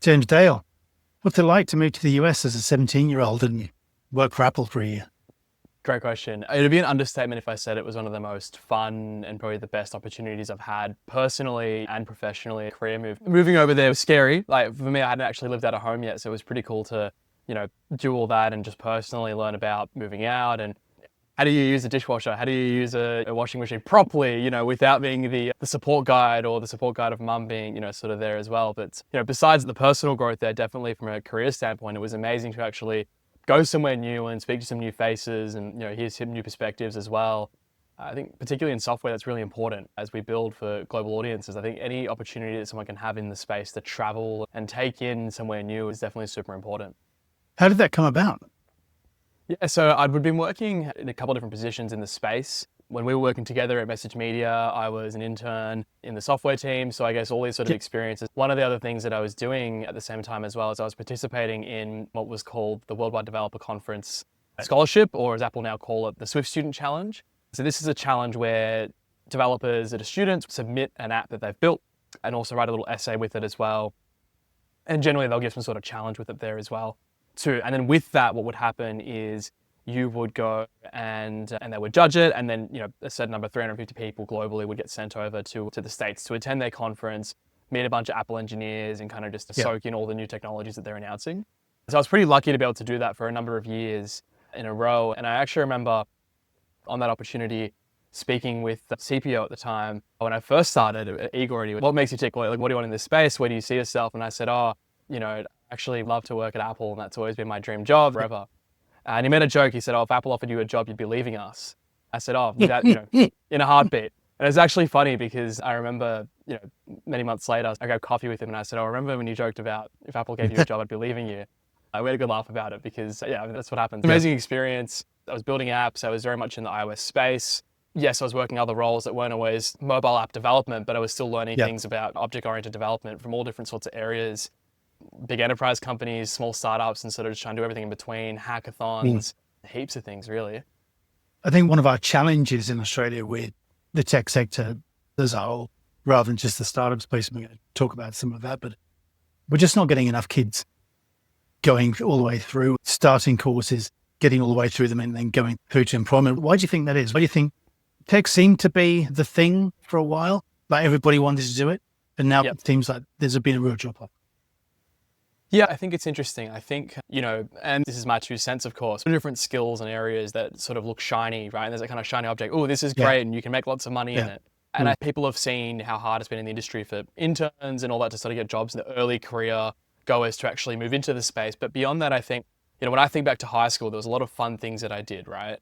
James Dale, what's it like to move to the US as a 17-year-old and work for Apple for a year? Great question. It would be an understatement if I said it was one of the most fun and probably the best opportunities I've had personally and professionally. A career move. Moving over there was scary. Like for me, I hadn't actually lived out of home yet, so it was pretty cool to, do all that and just personally learn about moving out and how do you use a dishwasher? How do you use a washing machine properly, without being the support guide or the support guide of mum being, sort of there as well. But, besides the personal growth there, definitely from a career standpoint, it was amazing to actually go somewhere new and speak to some new faces and, hear some new perspectives as well. I think particularly in software, that's really important as we build for global audiences. I think any opportunity that someone can have in the space to travel and take in somewhere new is definitely super important. How did that come about? Yeah, so I'd been working in a couple of different positions in the space. When we were working together at Message Media, I was an intern in the software team. So I guess all these sort of experiences. One of the other things that I was doing at the same time as well is I was participating in what was called the Worldwide Developer Conference Scholarship, or as Apple now call it, the Swift Student Challenge. So this is a challenge where developers that are students submit an app that they've built and also write a little essay with it as well. And generally they'll give some sort of challenge with it there as well too. And then with that, what would happen is you would go and they would judge it, and then a certain number, 350 people globally, would get sent over to the States to attend their conference, meet a bunch of Apple engineers, and kind of just soak in all the new technologies that they're announcing. So I was pretty lucky to be able to do that for a number of years in a row. And I actually remember on that opportunity speaking with the CPO at the time when I first started at Igor. What makes you tick? Like, what do you want in this space? Where do you see yourself? And I said, actually love to work at Apple, and that's always been my dream job forever. And he made a joke. He said, if Apple offered you a job, you'd be leaving us. I said, that, in a heartbeat. And it's actually funny because I remember, many months later, I got coffee with him and I said, I remember when you joked about if Apple gave you a job, I'd be leaving you. We had a good laugh about it because, that's what happens. Amazing experience. I was building apps. I was very much in the iOS space. Yes, I was working other roles that weren't always mobile app development, but I was still learning things about object-oriented development from all different sorts of areas. Big enterprise companies, small startups, and sort of just trying to do everything in between, hackathons, heaps of things, really. I think one of our challenges in Australia with the tech sector as a whole, rather than just the startup space, we're going to talk about some of that, but we're just not getting enough kids going all the way through, starting courses, getting all the way through them, and then going through to employment. Why do you think that is? Why do you think tech seemed to be the thing for a while? Like everybody wanted to do it, and now it seems like there's been a real drop-off. Yeah, I think it's interesting. I think, and this is my 2 cents, of course, different skills and areas that sort of look shiny, right? And there's a kind of shiny object. Oh, this is great. And you can make lots of money in it. And people have seen how hard it's been in the industry for interns and all that to sort of get jobs in the early career goers to actually move into the space. But beyond that, I think, when I think back to high school, there was a lot of fun things that I did, right?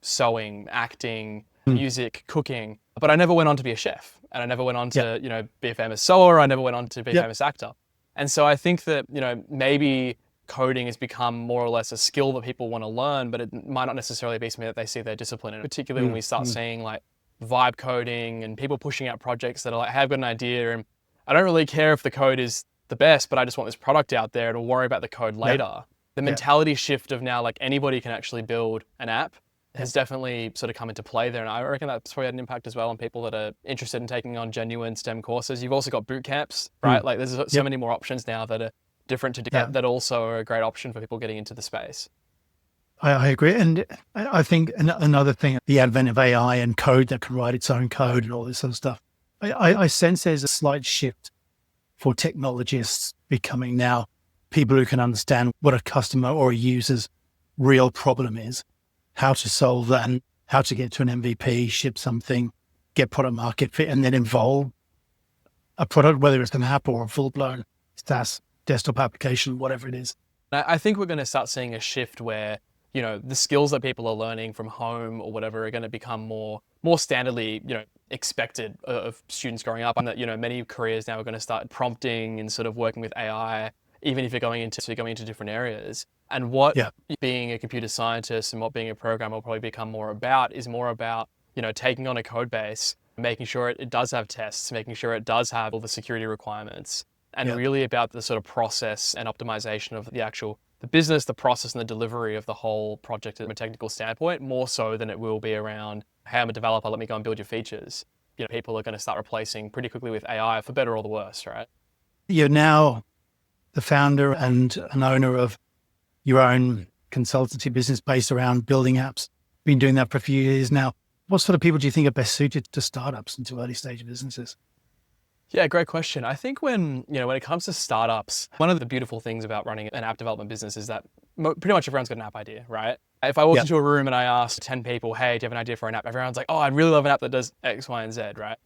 Sewing, acting, music, cooking. But I never went on to be a chef. And I never went on to, be a famous sewer. I never went on to be a famous actor. And so I think that, maybe coding has become more or less a skill that people want to learn, but it might not necessarily be something that they see their discipline in, particularly when we start seeing like vibe coding and people pushing out projects that are like, hey, I've got an idea and I don't really care if the code is the best, but I just want this product out there and we'll worry about the code later. The mentality shift of now, like anybody can actually build an app has definitely sort of come into play there. And I reckon that's probably had an impact as well on people that are interested in taking on genuine STEM courses. You've also got boot camps, right? Like there's so many more options now that are different to that also are a great option for people getting into the space. I agree. And I think another thing, the advent of AI and code that can write its own code and all this sort of stuff, I sense there's a slight shift for technologists becoming now people who can understand what a customer or a user's real problem is, how to solve that, and how to get to an MVP, ship something, get product market fit, and then evolve a product, whether it's an app or a full-blown SaaS desktop application, whatever it is. I think we're going to start seeing a shift where, the skills that people are learning from home or whatever are going to become more standardly, expected of students growing up. And that, many careers now are going to start prompting and sort of working with AI, even if you're going into different areas. And what being a computer scientist and what being a programmer will probably become more about is more about, taking on a code base, making sure it does have tests, making sure it does have all the security requirements, and really about the sort of process and optimization of the business, the process and the delivery of the whole project from a technical standpoint, more so than it will be around, hey, I'm a developer, let me go and build your features. People are going to start replacing pretty quickly with AI for better or the worse, right? You're now the founder and an owner of your own consultancy business based around building apps. Been doing that for a few years now. What sort of people do you think are best suited to startups and to early stage businesses? Yeah, great question. I think when it comes to startups, one of the beautiful things about running an app development business is that pretty much everyone's got an app idea, right? If I walked into a room and I asked 10 people, hey, do you have an idea for an app? Everyone's like, oh, I'd really love an app that does X, Y, and Z, right?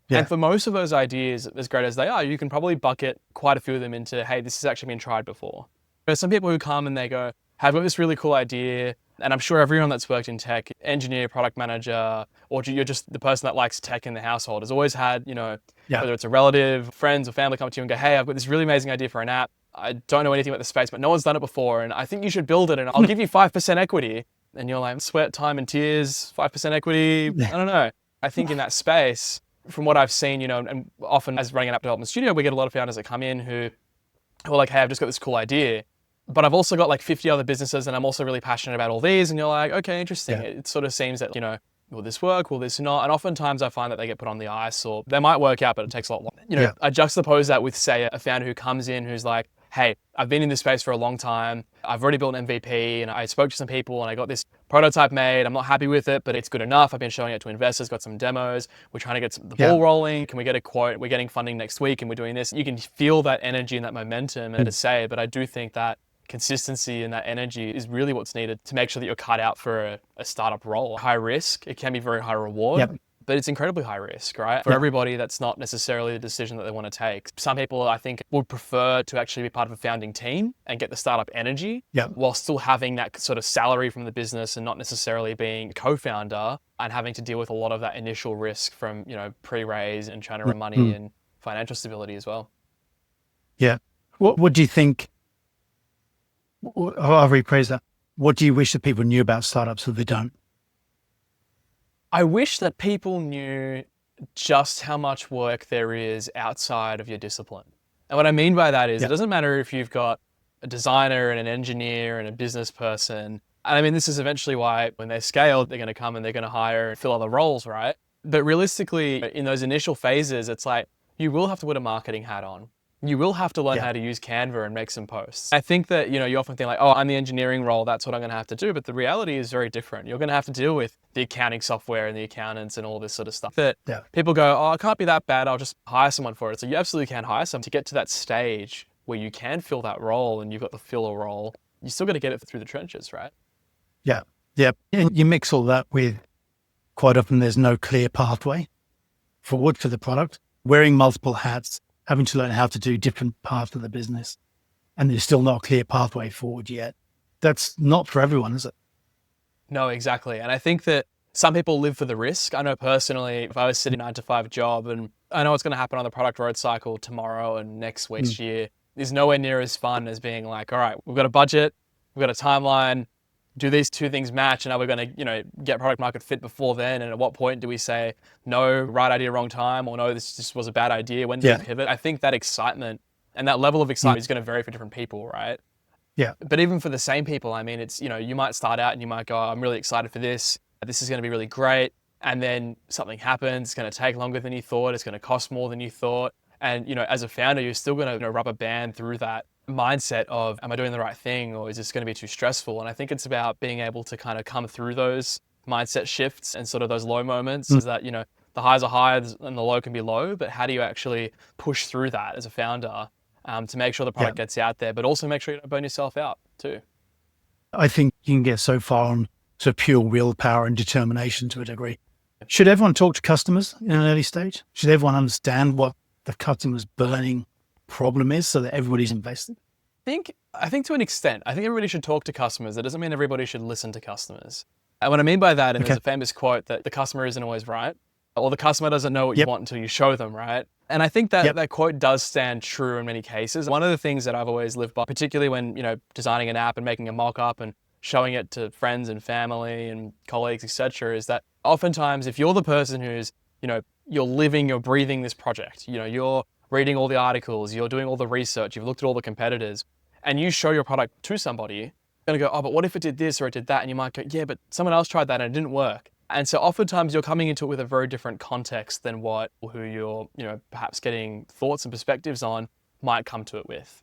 Yeah. And for most of those ideas, as great as they are, you can probably bucket quite a few of them into, hey, this has actually been tried before. There's some people who come and they go, hey, I've got this really cool idea. And I'm sure everyone that's worked in tech, engineer, product manager, or you're just the person that likes tech in the household, has always had, whether it's a relative, friends, or family come to you and go, hey, I've got this really amazing idea for an app. I don't know anything about the space, but no one's done it before. And I think you should build it and I'll give you 5% equity. And you're like, sweat, time, and tears, 5% equity. I don't know. I think in that space, from what I've seen, and often as running an app development studio, we get a lot of founders that come in who are like, hey, I've just got this cool idea, but I've also got like 50 other businesses and I'm also really passionate about all these. And you're like, okay, interesting. Yeah. It sort of seems that, will this work? Will this not? And oftentimes I find that they get put on the ice, or they might work out, but it takes a lot longer. I juxtapose that with, say, a founder who comes in who's like, hey, I've been in this space for a long time. I've already built an MVP and I spoke to some people and I got this prototype made. I'm not happy with it, but it's good enough. I've been showing it to investors, got some demos. We're trying to get the ball rolling. Can we get a quote? We're getting funding next week and we're doing this. You can feel that energy and that momentum and to say, but I do think that consistency and that energy is really what's needed to make sure that you're cut out for a startup role. High risk, it can be very high reward. But it's incredibly high risk, right? For everybody, that's not necessarily the decision that they want to take. Some people, I think, would prefer to actually be part of a founding team and get the startup energy while still having that sort of salary from the business and not necessarily being a co-founder and having to deal with a lot of that initial risk from, pre-raise and trying to run money and financial stability as well. Yeah. What do you think? I'll rephrase that. What do you wish that people knew about startups that they don't? I wish that people knew just how much work there is outside of your discipline. And what I mean by that is it doesn't matter if you've got a designer and an engineer and a business person. And I mean, this is eventually why when they scale, they're going to come and they're going to hire and fill other roles, right? But realistically, in those initial phases, it's like you will have to put a marketing hat on. You will have to learn how to use Canva and make some posts. I think that, you often think like, oh, I'm the engineering role, that's what I'm going to have to do. But the reality is very different. You're going to have to deal with the accounting software and the accountants and all this sort of stuff that people go, oh, it can't be that bad. I'll just hire someone for it. So you absolutely can hire someone to get to that stage where you can fill that role and you've got the filler role. You still got to get it through the trenches, right? Yeah. Yeah. And you mix all that with quite often there's no clear pathway forward for the product, wearing multiple hats, having to learn how to do different parts of the business, and there's still not a clear pathway forward yet. That's not for everyone, is it? No, exactly. And I think that some people live for the risk. I know personally, if I was sitting a 9-to-5 job and I know what's going to happen on the product road cycle tomorrow and next week's year, is nowhere near as fun as being like, all right, we've got a budget, we've got a timeline, do these two things match, and are we going to, get product market fit before then? And at what point do we say, no, right idea, wrong time, or no, this just was a bad idea? When do we pivot? I think that excitement and that level of excitement is going to vary for different people, right? Yeah. But even for the same people, I mean, it's, you might start out and you might go, I'm really excited for this. This is going to be really great. And then something happens. It's going to take longer than you thought. It's going to cost more than you thought. And, as a founder, you're still going to rubber band through that mindset of, am I doing the right thing, or is this going to be too stressful? And I think it's about being able to kind of come through those mindset shifts and sort of those low moments is that, the highs are high and the low can be low, but how do you actually push through that as a founder to make sure the product gets out there, but also make sure you don't burn yourself out too? I think you can get so far on sort of pure willpower and determination to a degree. Should everyone talk to customers in an early stage? Should everyone understand what the customer's burning problem is so that everybody's invested? I think to an extent, I think everybody should talk to customers. That doesn't mean everybody should listen to customers. And what I mean by that, and there's a famous quote that the customer isn't always right, or the customer doesn't know what you want until you show them, right? And I think that that quote does stand true in many cases. One of the things that I've always lived by, particularly when, designing an app and making a mock-up and showing it to friends and family and colleagues, etc., is that oftentimes if you're the person who's, you're living, you're breathing this project, you're reading all the articles, you're doing all the research, you've looked at all the competitors, and you show your product to somebody, you're going to go, oh, but what if it did this or it did that? And you might go, yeah, but someone else tried that and it didn't work. And so oftentimes you're coming into it with a very different context than who you're, perhaps getting thoughts and perspectives on might come to it with.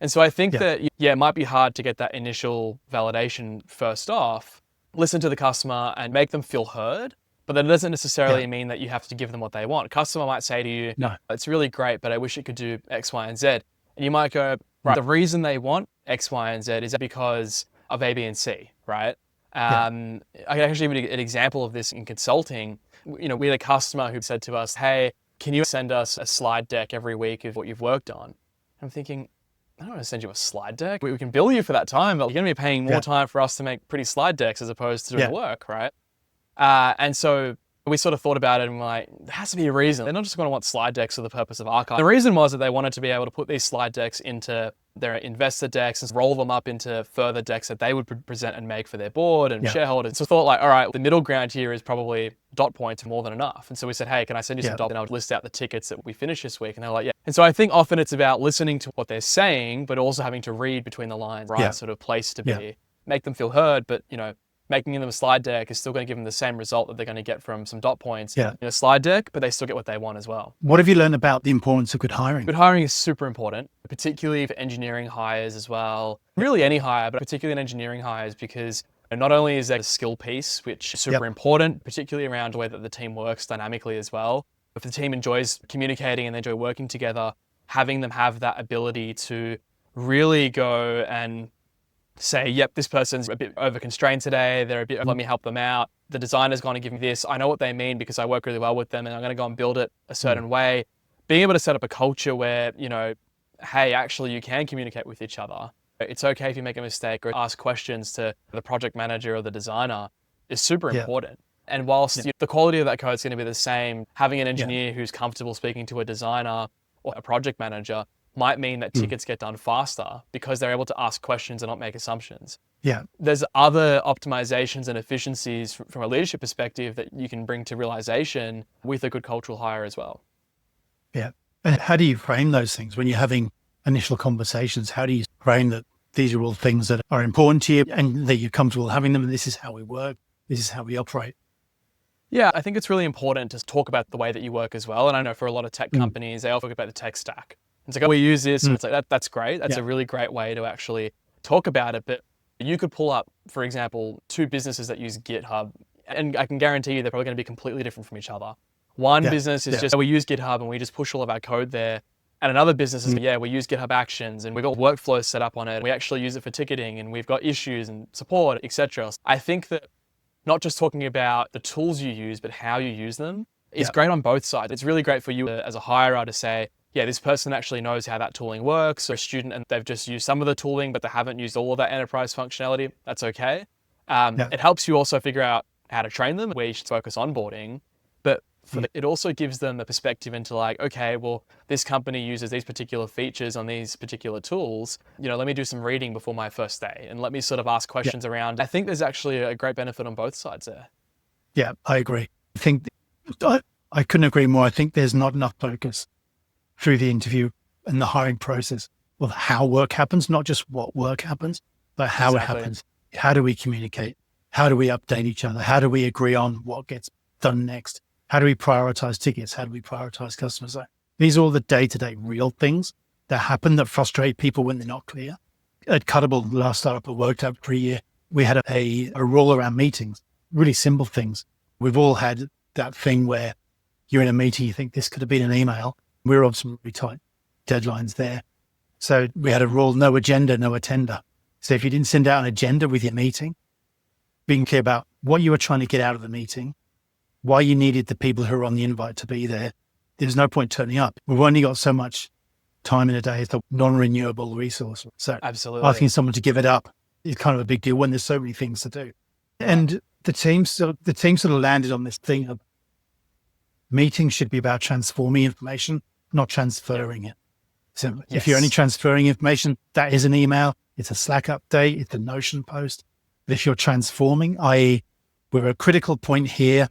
And so I think that, yeah, it might be hard to get that initial validation first off, listen to the customer and make them feel heard. But that doesn't necessarily mean that you have to give them what they want. A customer might say to you, No. it's really great, but I wish it could do X, Y, and Z. And you might go, right, the reason they want X, Y, and Z is because of A, B, and C, right? I can actually give an example of this in consulting. We had a customer who said to us, hey, can you send us a slide deck every week of what you've worked on? I'm thinking, I don't want to send you a slide deck. We can bill you for that time, but you're going to be paying more time for us to make pretty slide decks as opposed to doing the work, right? And so we sort of thought about it and we're like, there has to be a reason. They're not just going to want slide decks for the purpose of archive. The reason was that they wanted to be able to put these slide decks into their investor decks and roll them up into further decks that they would present and make for their board and shareholders. So thought like, all right, the middle ground here is probably dot points more than enough. And so we said, hey, can I send you some dot? And I would list out the tickets that we finish this week. And they're like, yeah. And so I think often it's about listening to what they're saying, but also having to read between the lines, right? Sort of place to be, make them feel heard, but making them a slide deck is still going to give them the same result that they're going to get from some dot points in a slide deck, but they still get what they want as well. What have you learned about the importance of good hiring? Good hiring is super important, particularly for engineering hires as well. Really any hire, but particularly in engineering hires, because not only is there a skill piece, which is super important, particularly around the way that the team works dynamically as well. If the team enjoys communicating and they enjoy working together, having them have that ability to really go and say, yep, this person's a bit over-constrained today. They're a bit, let me help them out. The designer's going to give me this. I know what they mean because I work really well with them and I'm going to go and build it a certain way. Being able to set up a culture where, hey, actually you can communicate with each other. It's okay if you make a mistake or ask questions to the project manager or the designer is super important. And whilst the quality of that code is going to be the same, having an engineer who's comfortable speaking to a designer or a project manager might mean that tickets get done faster because they're able to ask questions and not make assumptions. There's other optimizations and efficiencies from a leadership perspective that you can bring to realization with a good cultural hire as well. And how do you frame those things when you're having initial conversations? How do you frame that these are all things that are important to you and that you're comfortable having them and this is how we work, this is how we operate? Yeah, I think it's really important to talk about the way that you work as well. And I know for a lot of tech companies, they all talk about the tech stack. It's like, oh, we use this. And it's like, that's great. That's a really great way to actually talk about it. But you could pull up, for example, two businesses that use GitHub, and I can guarantee you they're probably going to be completely different from each other. One business is just, we use GitHub and we just push all of our code there. And another business is, we use GitHub Actions and we've got workflows set up on it. We actually use it for ticketing and we've got issues and support, etc. I think that not just talking about the tools you use, but how you use them is great on both sides. It's really great for you as a hirer to say, yeah, this person actually knows how that tooling works, or a student and they've just used some of the tooling, but they haven't used all of that enterprise functionality. That's okay. It helps you also figure out how to train them, where you should focus onboarding, but it also gives them a perspective into like, okay, well, this company uses these particular features on these particular tools. Let me do some reading before my first day and let me sort of ask questions around. I think there's actually a great benefit on both sides there. Yeah, I agree. I think I couldn't agree more. I think there's not enough focus through the interview and the hiring process of how work happens, not just what work happens, but how it happens. How do we communicate? How do we update each other? How do we agree on what gets done next? How do we prioritize tickets? How do we prioritize customers? These are all the day-to-day real things that happen that frustrate people when they're not clear. At Cuttable, the last startup I worked at for a year, we had a rule around meetings, really simple things. We've all had that thing where you're in a meeting, you think this could have been an email. We were on some really tight deadlines there. So we had a rule, no agenda, no attender. So if you didn't send out an agenda with your meeting, being clear about what you were trying to get out of the meeting, why you needed the people who are on the invite to be there, there's no point turning up. We've only got so much time in a day. It's a non-renewable resource. So absolutely, asking someone to give it up is kind of a big deal when there's so many things to do. And the team sort of landed on this thing of meetings should be about transforming information, not transferring it. So if you're only transferring information, that is an email, it's a Slack update, it's a Notion post. But if you're transforming, i.e. we're at a critical point here,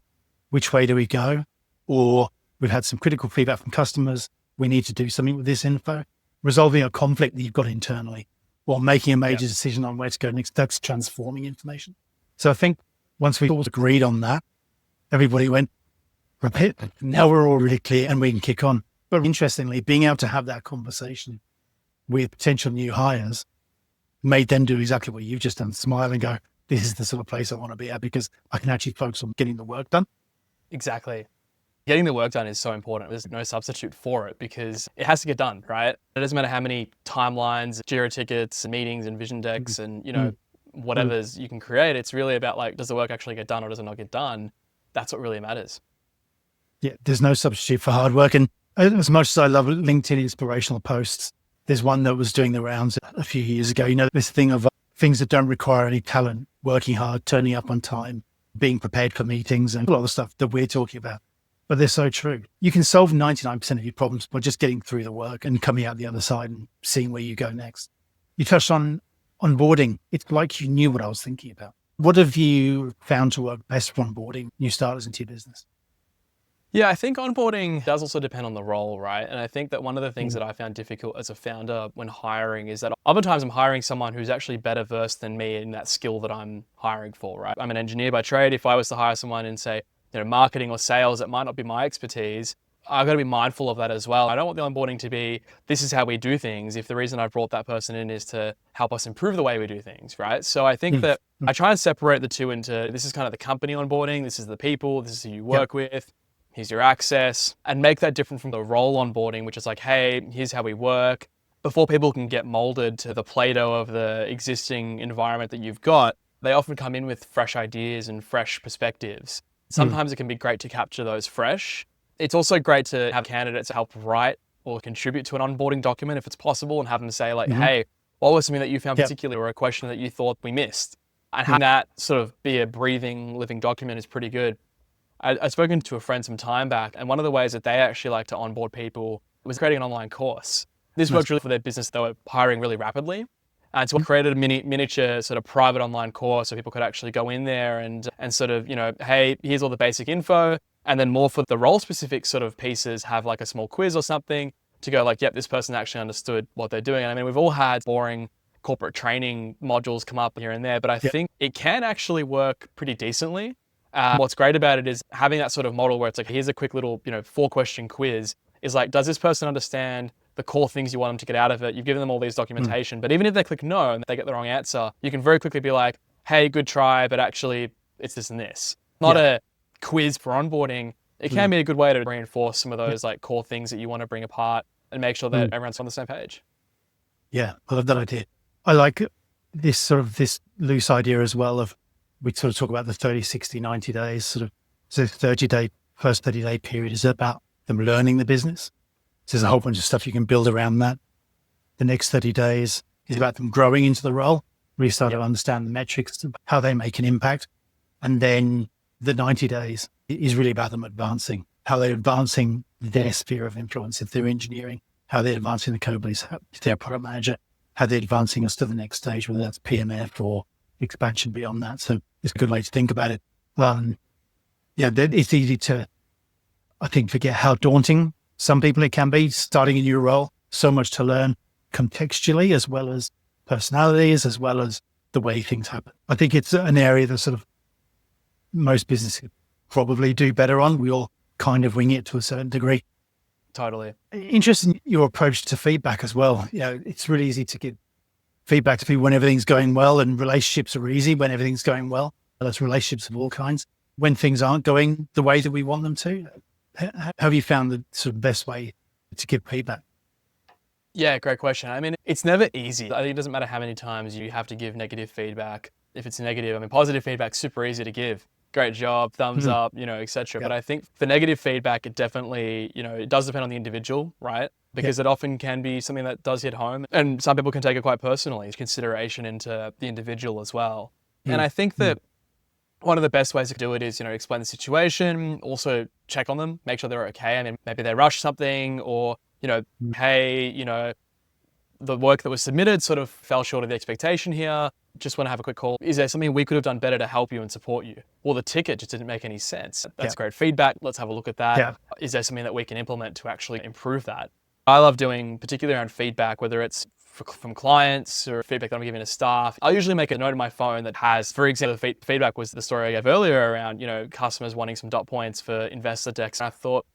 which way do we go? Or we've had some critical feedback from customers, we need to do something with this info, resolving a conflict that you've got internally, or making a major decision on where to go next, that's transforming information. So I think once we all agreed on that, everybody went, repeat, now we're all really clear and we can kick on. But interestingly, being able to have that conversation with potential new hires made them do exactly what you've just done, smile and go, this is the sort of place I want to be at because I can actually focus on getting the work done. Exactly. Getting the work done is so important. There's no substitute for it because it has to get done, right? It doesn't matter how many timelines, Jira tickets, meetings and vision decks and, whatever's you can create. It's really about like, does the work actually get done or does it not get done? That's what really matters. Yeah, there's no substitute for hard work. And as much as I love LinkedIn inspirational posts, there's one that was doing the rounds a few years ago. This thing of things that don't require any talent, working hard, turning up on time, being prepared for meetings and a lot of the stuff that we're talking about. But they're so true. You can solve 99% of your problems by just getting through the work and coming out the other side and seeing where you go next. You touched on onboarding. It's like you knew what I was thinking about. What have you found to work best for onboarding new starters into your business? Yeah, I think onboarding does also depend on the role, right? And I think that one of the things that I found difficult as a founder when hiring is that oftentimes I'm hiring someone who's actually better versed than me in that skill that I'm hiring for, right? I'm an engineer by trade. If I was to hire someone in, say, marketing or sales, it might not be my expertise. I've got to be mindful of that as well. I don't want the onboarding to be, this is how we do things, if the reason I brought that person in is to help us improve the way we do things, right? So I think that I try and separate the two into, this is kind of the company onboarding, this is the people, this is who you work with, here's your access, and make that different from the role onboarding, which is like, hey, here's how we work. Before people can get molded to the Play-Doh of the existing environment that you've got, they often come in with fresh ideas and fresh perspectives. Sometimes it can be great to capture those fresh. It's also great to have candidates help write or contribute to an onboarding document if it's possible and have them say like, hey, what was something that you found particularly or a question that you thought we missed? And having that sort of be a breathing, living document is pretty good. I've spoken to a friend some time back, and one of the ways that they actually like to onboard people was creating an online course. This worked really for their business. They were hiring really rapidly. And so we created a miniature sort of private online course so people could actually go in there and sort of, hey, here's all the basic info. And then more for the role specific sort of pieces, have like a small quiz or something to go like, yep, this person actually understood what they're doing. And I mean, we've all had boring corporate training modules come up here and there, but I think it can actually work pretty decently. What's great about it is having that sort of model where it's like, here's a quick little, 4-question quiz is like, does this person understand the core things you want them to get out of it? You've given them all these documentation, but even if they click no and they get the wrong answer, you can very quickly be like, hey, good try, but actually it's this and this. Not a quiz for onboarding. It can be a good way to reinforce some of those like core things that you want to bring apart and make sure that everyone's on the same page. Yeah, I love that idea. I like this loose idea as well of, we sort of talk about the 30, 60, 90 days, sort of, so first 30-day period is about them learning the business. So there's a whole bunch of stuff you can build around that. The next 30 days is about them growing into the role, really start to understand the metrics, how they make an impact. And then the 90 days is really about them advancing, how they're advancing their sphere of influence if they're engineering, how they're advancing the code base, if they're a product manager, how they're advancing us to the next stage, whether that's PMF or expansion beyond that. So it's a good way to think about it. It's easy to, I think, forget how daunting some people it can be starting a new role. So much to learn contextually, as well as personalities, as well as the way things happen. I think it's an area that sort of most businesses probably do better on. We all kind of wing it to a certain degree. Totally. Interested in your approach to feedback as well. It's really easy to give feedback to people when everything's going well, and relationships are easy when everything's going well. That's relationships of all kinds. When things aren't going the way that we want them to, how have you found the sort of best way to give feedback? Yeah, great question. I mean, it's never easy. I think it doesn't matter how many times you have to give negative feedback. If it's negative, I mean, positive feedback's super easy to give. Great job, thumbs up, etc. But I think for negative feedback, it definitely, it does depend on the individual, right? Because it often can be something that does hit home, and some people can take it quite personally. Consideration into the individual as well. And I think that one of the best ways to do it is, explain the situation, also check on them, make sure they're okay. I mean, maybe they rushed something, or, hey, the work that was submitted sort of fell short of the expectation here. Just want to have a quick call. Is there something we could have done better to help you and support you? Well, the ticket just didn't make any sense. That's great feedback. Let's have a look at that. Yeah. Is there something that we can implement to actually improve that? I love doing, particularly around feedback, whether it's from clients or feedback that I'm giving to staff. I'll usually make a note in my phone that has, for example, the feedback was the story I gave earlier around, customers wanting some dot points for investor decks. And I thought,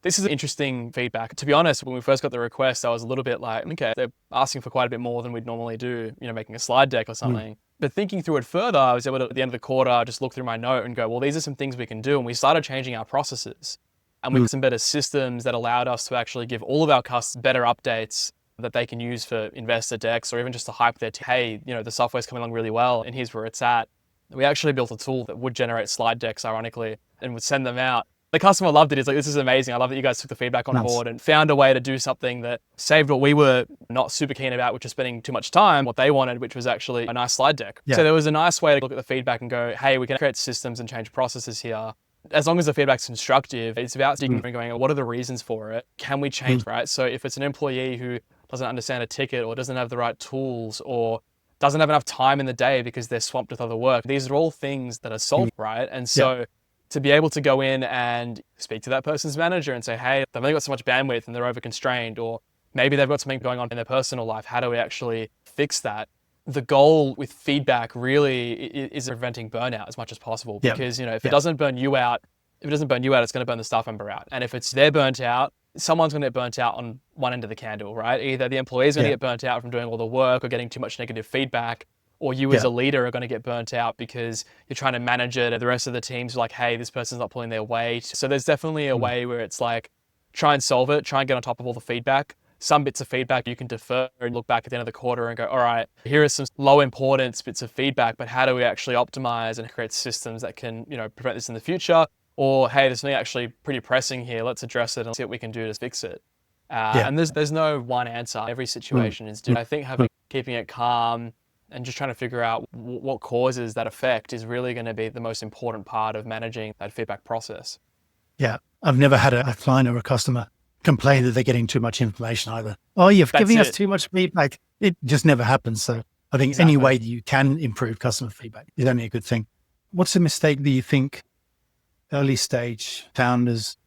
This is interesting feedback. To be honest, when we first got the request, I was a little bit like, okay, they're asking for quite a bit more than we'd normally do, making a slide deck or something. But thinking through it further, I was able to, at the end of the quarter, just look through my note and go, well, these are some things we can do. And we started changing our processes. And we got some better systems that allowed us to actually give all of our customers better updates that they can use for investor decks, or even just to hype their hey, the software's coming along really well and here's where it's at. We actually built a tool that would generate slide decks, ironically, and would send them out. The customer loved it. He's like, this is amazing. I love that you guys took the feedback on board and found a way to do something that saved what we were not super keen about, which is spending too much time, what they wanted, which was actually a nice slide deck. So there was a nice way to look at the feedback and go, hey, we can create systems and change processes here. As long as the feedback's constructive, it's about digging and going, what are the reasons for it? Can we change, right? So if it's an employee who doesn't understand a ticket or doesn't have the right tools or doesn't have enough time in the day because they're swamped with other work, these are all things that are solved, right? And so to be able to go in and speak to that person's manager and say, hey, they've only got so much bandwidth and they're over constrained, or maybe they've got something going on in their personal life. How do we actually fix that? The goal with feedback really is preventing burnout as much as possible, because, if it doesn't burn you out, it's going to burn the staff member out. And if they're burnt out, someone's going to get burnt out on one end of the candle, right? Either the employee's going to get burnt out from doing all the work or getting too much negative feedback, or you as a leader are going to get burnt out because you're trying to manage it and the rest of the team's like, hey, this person's not pulling their weight. So there's definitely a way where it's like, try and solve it, try and get on top of all the feedback. Some bits of feedback you can defer and look back at the end of the quarter and go, all right, here are some low importance bits of feedback, but how do we actually optimize and create systems that can, prevent this in the future? Or, hey, there's something actually pretty pressing here. Let's address it and see what we can do to fix it. And there's no one answer. Every situation is different. I think keeping it calm and just trying to figure out what causes that effect is really going to be the most important part of managing that feedback process. Yeah. I've never had a client or a customer complain that they're getting too much information either. Oh, you're giving us too much feedback. It just never happens. So I think any way that you can improve customer feedback is only a good thing. What's a mistake that you think early stage founders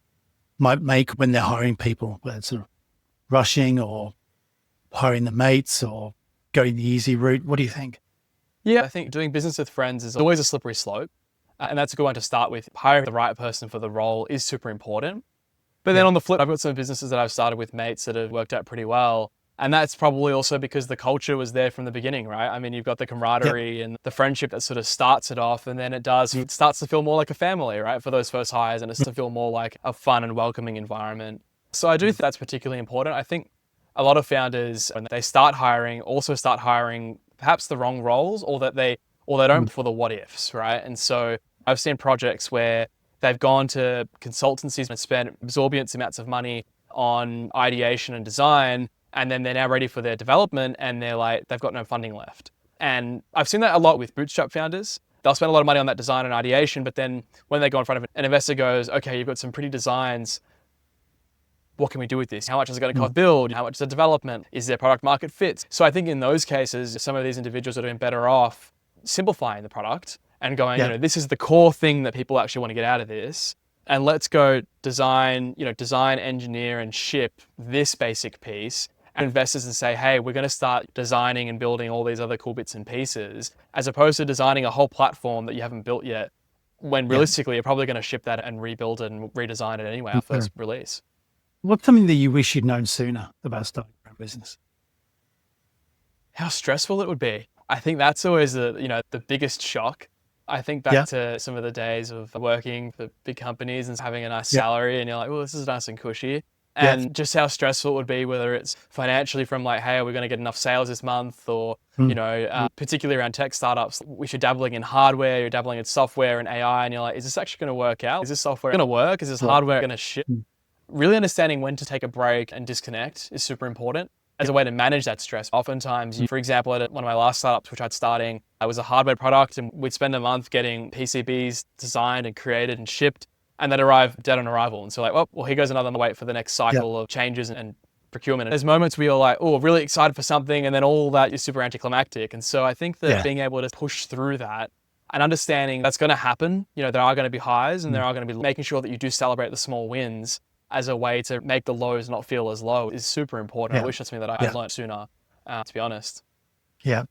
might make when they're hiring people, whether it's sort of rushing or hiring the mates or going the easy route? What do you think? Yeah, I think doing business with friends is always a slippery slope. And that's a good one to start with. Hiring the right person for the role is super important. But then on the flip, I've got some businesses that I've started with mates that have worked out pretty well. And that's probably also because the culture was there from the beginning, right? I mean, you've got the camaraderie and the friendship that sort of starts it off. And then it starts to feel more like a family, right? For those first hires, and it's to feel more like a fun and welcoming environment. So I do think that's particularly important. I think a lot of founders, when they start hiring, also start hiring perhaps the wrong roles, or they don't for the what ifs, right? And so I've seen projects where they've gone to consultancies and spent exorbitant amounts of money on ideation and design, and then they're now ready for their development and they've got no funding left. And I've seen that a lot with bootstrap founders. They'll spend a lot of money on that design and ideation, but then when they go in front of an investor goes, okay, you've got some pretty designs. What can we do with this? How much is it going to cost to build? How much is the development? Is there product market fit? So I think in those cases, some of these individuals are doing better off simplifying the product and going, this is the core thing that people actually want to get out of this. And let's go design, engineer, and ship this basic piece. And investors and say, hey, we're going to start designing and building all these other cool bits and pieces, as opposed to designing a whole platform that you haven't built yet, when realistically you're probably going to ship that and rebuild it and redesign it anyway, our first release. What's something that you wish you'd known sooner about starting your own business? How stressful it would be. I think that's always the biggest shock. I think back to some of the days of working for big companies and having a nice salary, and you're like, well, this is nice and cushy. And just how stressful it would be, whether it's financially from like, hey, are we going to get enough sales this month? Or, particularly around tech startups, which you're dabbling in hardware, you're dabbling in software and AI, and you're like, is this actually going to work out? Is this software going to work? Is this hardware going to ship? Really understanding when to take a break and disconnect is super important as a way to manage that stress. Oftentimes, for example, at one of my last startups, which I'd starting, it was a hardware product, and we'd spend a month getting PCBs designed and created and shipped, and they'd arrive dead on arrival. And so well, here goes another wait for the next cycle of changes and procurement. And there's moments where you're like, oh, really excited for something, and then all that is super anticlimactic. And so I think that being able to push through that and understanding that's going to happen, there are going to be highs, and there are going to be making sure that you do celebrate the small wins as a way to make the lows not feel as low is super important. I wish that's something that I learned sooner, to be honest. Yeah.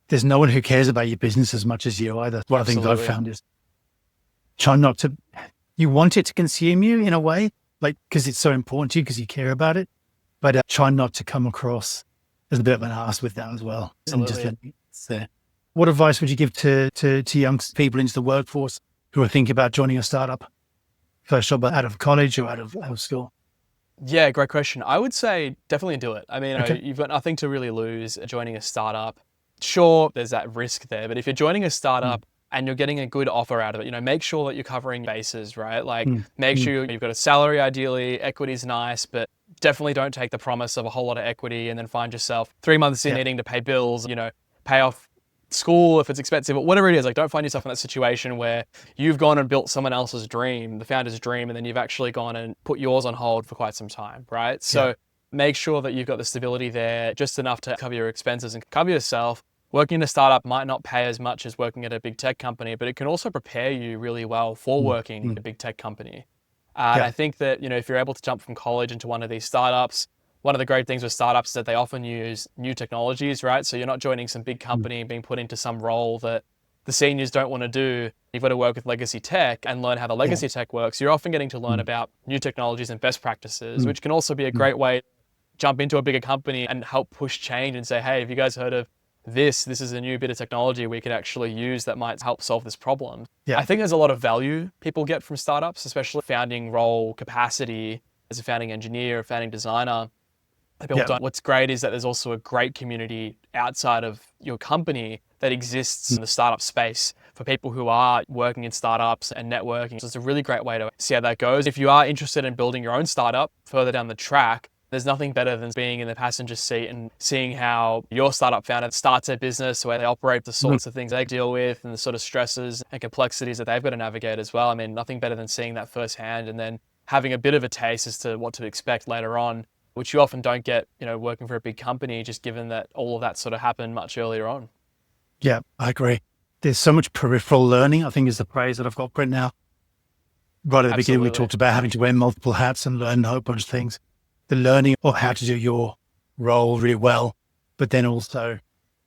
There's no one who cares about your business as much as you either. One of the things I've found is try not to, you want it to consume you in a way, like, because it's so important to you, because you care about it, but try not to come across as a bit of an ass with that as well. And just Absolutely. it's there. What advice would you give to young people into the workforce who are thinking about joining a startup? First job out of college or out of school? Yeah, great question. I would say definitely do it. I mean, Okay. you've got nothing to really lose joining a startup. Sure, there's that risk there, but if you're joining a Mm, startup and you're getting a good offer out of it, make sure that you're covering bases, right? Like, mm, make mm. sure you've got a salary, ideally, equity's nice, but definitely don't take the promise of a whole lot of equity and then find yourself 3 months in Yeah. needing to pay bills, pay off school if it's expensive, or whatever it is. Like, don't find yourself in that situation where you've gone and built someone else's dream, the founder's dream, and then you've actually gone and put yours on hold for quite some time, right? Yeah. So make sure that you've got the stability there, just enough to cover your expenses and cover yourself. Working in a startup might not pay as much as working at a big tech company, but it can also prepare you really well for Mm, working at a mm. big tech company. And Yeah. I think that, if you're able to jump from college into one of these startups, one of the great things with startups is that they often use new technologies, right? So you're not joining some big Mm, company and being put into some role that the seniors don't want to do. You've got to work with legacy tech and learn how the yeah. legacy tech works. You're often getting to learn Mm, about new technologies and best practices, mm, which can also be a mm. great way to jump into a bigger company and help push change and say, hey, have you guys heard of this? This is a new bit of technology we could actually use that might help solve this problem. Yeah. I think there's a lot of value people get from startups, especially founding role capacity as a founding engineer, a founding designer. People Yeah. don't. What's great is that there's also a great community outside of your company that exists Mm, in the startup space for people who are working in startups and networking. So it's a really great way to see how that goes. If you are interested in building your own startup further down the track, there's nothing better than being in the passenger seat and seeing how your startup founder starts their business, where they operate, the mm. sorts of things they deal with, and the sort of stresses and complexities that they've got to navigate as well. I mean, nothing better than seeing that firsthand and then having a bit of a taste as to what to expect later on, which you often don't get, working for a big company, just given that all of that sort of happened much earlier on. Yeah, I agree. There's so much peripheral learning, I think is the phrase that I've got right now. Right at the beginning, we Absolutely. talked about having to wear multiple hats and learn a whole bunch of things. The learning of how to do your role really well, but then also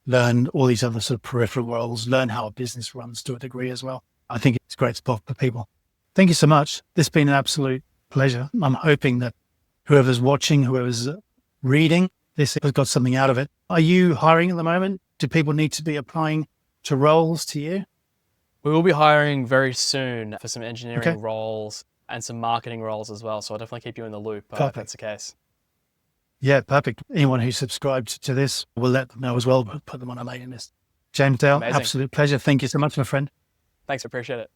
learn all these other sort of peripheral roles, learn how a business runs to a degree as well. I think it's a great spot for people. Thank you so much. This has been an absolute pleasure. I'm hoping that whoever's watching, whoever's reading this has got something out of it. Are you hiring at the moment? Do people need to be applying to roles to you? We will be hiring very soon for some Okay, engineering roles and some marketing roles as well. So I'll definitely keep you in the loop if perfect. that's the case. Yeah, perfect. Anyone who subscribed to this, we'll let them know as well. We'll put them on our mailing list. James Dale, Amazing. absolute pleasure. Thank you so much, my friend. Thanks. Appreciate it.